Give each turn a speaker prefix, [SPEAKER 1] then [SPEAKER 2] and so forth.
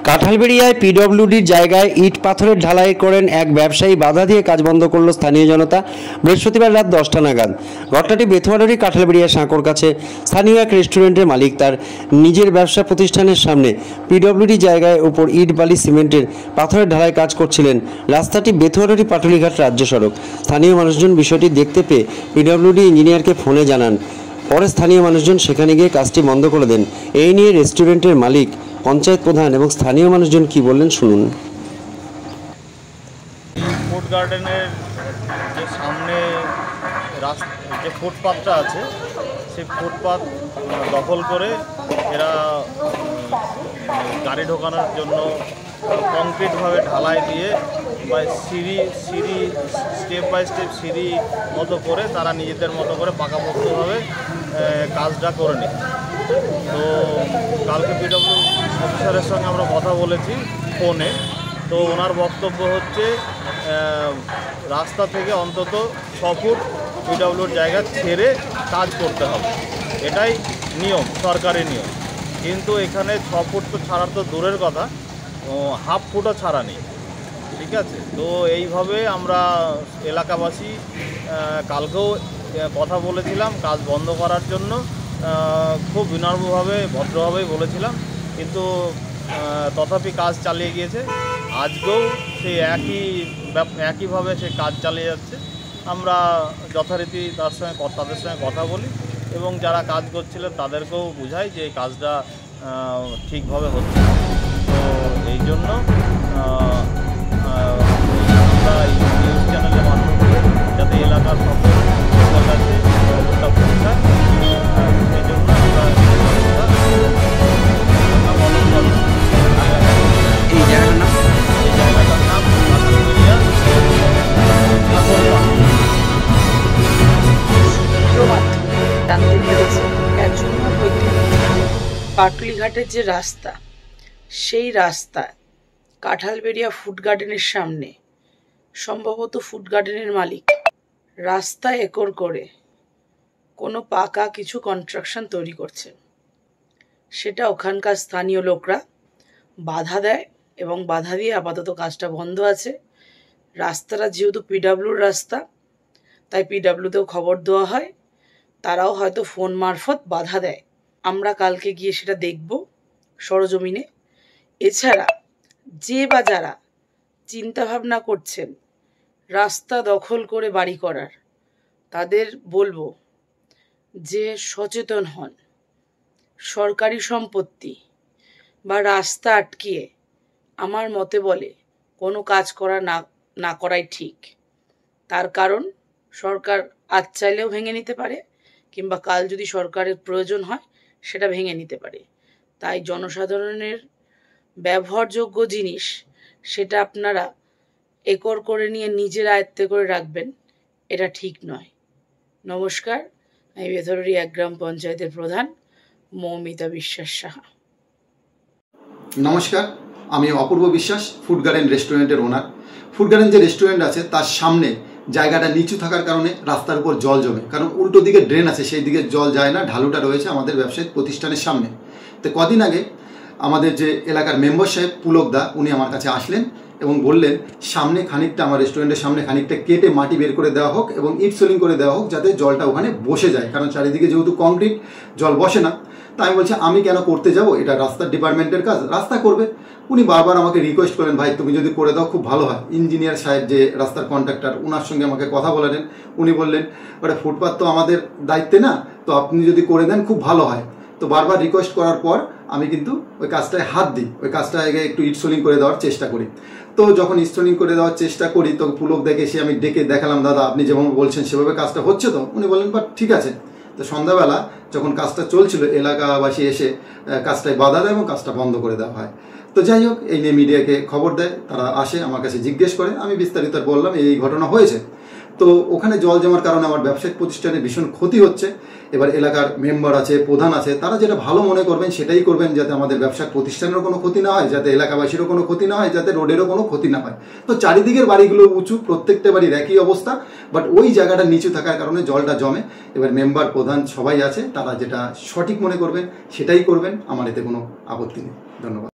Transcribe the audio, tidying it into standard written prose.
[SPEAKER 1] কাঁঠালবেড়িয়ায় পিডব্লিউডির জায়গায় ইট পাথরের ঢালাই করেন এক ব্যবসায়ী। বাধা দিয়ে কাজ বন্ধ করল স্থানীয় জনতা। বৃহস্পতিবার রাত 10টা নাগাদ ঘটনাটি বেথুয়াডারি কাঁঠালবেড়িয়া সাঁকোর কাছে। স্থানীয় এক রেস্টুরেন্টের মালিক তার নিজের ব্যবসা প্রতিষ্ঠানের সামনে পিডব্লিউডি জায়গায় উপর ইট বালি সিমেন্টের পাথরের ঢালাই কাজ করছিলেন। রাস্তাটি বেথুয়াডারি পাটুলিঘাট রাজ্য সড়ক। স্থানীয় মানুষজন বিষয়টি দেখতে পেয়ে পিডব্লিউডি ইঞ্জিনিয়ারকে ফোনে জানান। পরে স্থানীয় মানুষজন সেখানে গিয়ে কাজটি বন্ধ করে দেন। এই নিয়ে রেস্টুরেন্টের মালিক, পঞ্চায়েত প্রধান এবং স্থানীয় মানুষজন কি বললেন শুনুন।
[SPEAKER 2] ফুড গার্ডেনের যে সামনে যে ফুটপাথটা আছে, সেই ফুটপাথ দখল করে এরা গাড়ি ঢোকানোর জন্য কংক্রিটভাবে ঢালাই দিয়ে বা সিঁড়ি স্টেপ বাই স্টেপ সিঁড়ি মতো করে তারা নিজেদের মতো করে পাকাপোক্তভাবে কাজটা করে নিই। তো কালকে পিডব্লিউ অফিসারের সঙ্গে আমরা কথা বলেছি ফোনে। তো ওনার বক্তব্য হচ্ছে রাস্তা থেকে অন্তত 6 ফুট পিডব্লিউর জায়গা ছেড়ে কাজ করতে হবে, এটাই নিয়ম, সরকারি নিয়ম। কিন্তু এখানে 6 ফুট তো ছাড়ার তো দূরের কথা, হাফ ফুটও ছাড়া নেই। ঠিক আছে, তো এইভাবে আমরা এলাকাবাসী কালকেও কথা বলেছিলাম কাজ বন্ধ করার জন্য, খুব বিনম্রভাবে ভদ্রভাবেই বলেছিলাম, কিন্তু তথাপি কাজ চালিয়ে গিয়েছে। আজকেও সেই একইভাবে সে কাজ চালিয়ে যাচ্ছে। আমরা যথারীতি তাদের সঙ্গে কথা বলি এবং যারা কাজ করছিলেন তাদেরকেও বুঝাই যে এই কাজটা ঠিকভাবে হচ্ছে। তো এই জন্য আমরা এই নিউজ চ্যানেলের মাধ্যমে যাতে এলাকার সকল কাছে খবরটা পৌঁছায়, সেই জন্য আমরা এই জায়গাটার নাম
[SPEAKER 3] পাটুলিঘাটের যে রাস্তা, সেই রাস্তায় কাঁঠালবেড়িয়া ফুড গার্ডেনের সামনে সম্ভবত ফুড গার্ডেনের মালিক রাস্তা একর করে কোনো পাকা কিছু কনস্ট্রাকশন তৈরি করছে। সেটা ওখানকার স্থানীয় লোকরা বাধা দেয় এবং বাধা দিয়ে আপাতত কাজটা বন্ধ আছে। রাস্তাটা যেহেতু পিডব্লিউর রাস্তা, তাই পিডব্লিউতেও খবর দেওয়া হয়, তারাও হয়তো ফোন মারফত বাধা দেয়। আমরা কালকে গিয়ে সেটা দেখব সরজমিনে। এছাড়া যে বা যারা চিন্তাভাবনা করছেন রাস্তা দখল করে বাড়ি করার, তাদের বলবো যে সচেতন হন। সরকারি সম্পত্তি বা রাস্তা আটকিয়ে আমার মতে বলে কোনো কাজ করা না করাই ঠিক। তার কারণ সরকার আজ চাইলেও ভেঙে নিতে পারে, কিংবা কাল যদি সরকারের প্রয়োজন হয় সেটা ভেঙে নিতে পারে। তাই জনসাধারণের ব্যবহারযোগ্য জিনিস সেটা আপনারা একর করে নিয়ে নিজের আয়ত্তে করে রাখবেন, এটা ঠিক নয়। নমস্কার, আমি বেথুয়াডারি 1 গ্রাম পঞ্চায়েতের প্রধান মৌমিতা বিশ্বাস সাহা।
[SPEAKER 4] নমস্কার, আমি অপূর্ব বিশ্বাস, ফুড গার্ডেন রেস্টুরেন্টের ওনার। ফুড গার্ডেন যে রেস্টুরেন্ট আছে তার সামনে জায়গাটা নিচু থাকার কারণে রাস্তার উপর জল জমে, কারণ উল্টো দিকে ড্রেন আছে, সেই দিকে জল যায় না, ঢালুটা রয়েছে আমাদের ব্যবসায়িক প্রতিষ্ঠানের সামনে। তো কদিন আগে আমাদের যে এলাকার মেম্বার সাহেব পুলকদা, উনি আমার কাছে আসলেন এবং বললেন সামনে খানিকটা, আমার রেস্টুরেন্টের সামনে খানিকটা কেটে মাটি বের করে দেওয়া হোক এবং ইট সোলিং করে দেওয়া হোক, যাতে জলটা ওখানে বসে যায়, কারণ চারিদিকে যেহেতু কংক্রিট, জল বসে না। তাই আমি বলছি আমি কেন করতে যাব, এটা রাস্তার ডিপার্টমেন্টের কাজ, রাস্তা করবে। উনি বারবার আমাকে রিকোয়েস্ট করেন, ভাই তুমি যদি করে দাও খুব ভালো হয়। ইঞ্জিনিয়ার সাহেব যে রাস্তার কন্ট্রাক্টর, ওনার সঙ্গে আমাকে কথা বলালেন। উনি বললেন ওটা ফুটপাথ তো আমাদের দায়িত্বে না, তো আপনি যদি করে দেন খুব ভালো হয়। তো বারবার রিকোয়েস্ট করার পর আমি কিন্তু ওই কাজটায় হাত দিই, ওই কাজটা আগে একটু ইট সোলিং করে দেওয়ার চেষ্টা করি। তো যখন ইট সোলিং করে দেওয়ার চেষ্টা করি, তো পুলক দেখে এসে আমি ডেকে দেখালাম, দাদা আপনি যেমন বলছেন সেভাবে কাজটা হচ্ছে তো? উনি বললেন বাট ঠিক আছে। তো সন্ধ্যাবেলা যখন কাজটা চলছিল, এলাকাবাসী এসে কাজটায় বাধা দেয় এবং কাজটা বন্ধ করে দেওয়া হয়। তো যাই হোক, এই নিয়ে মিডিয়াকে খবর দেয়, তারা আসে আমার কাছে জিজ্ঞেস করে, আমি বিস্তারিত বললাম এই ঘটনা হয়েছে। তো ওখানে জল জমার কারণে আমার ব্যবসায়িক প্রতিষ্ঠানে ভীষণ ক্ষতি হচ্ছে। এবার এলাকার মেম্বার আছে, প্রধান আছে, তারা যেটা ভালো মনে করবেন সেটাই করবেন, যাতে আমাদের ব্যবসায়িক প্রতিষ্ঠানেরও কোনো ক্ষতি না হয়, যাতে এলাকাবাসীরও কোনো ক্ষতি না হয়, যাতে রোডেরও কোনো ক্ষতি না হয়। তো চারিদিকের বাড়িগুলো উঁচু, প্রত্যেকটা বাড়ির একই অবস্থা, বাট ওই জায়গাটা নিচু থাকার কারণে জলটা জমে। এবার মেম্বার, প্রধান সবাই আছে, তারা যেটা সঠিক মনে করবেন সেটাই করবেন, আমার এতে কোনো আপত্তি নেই। ধন্যবাদ।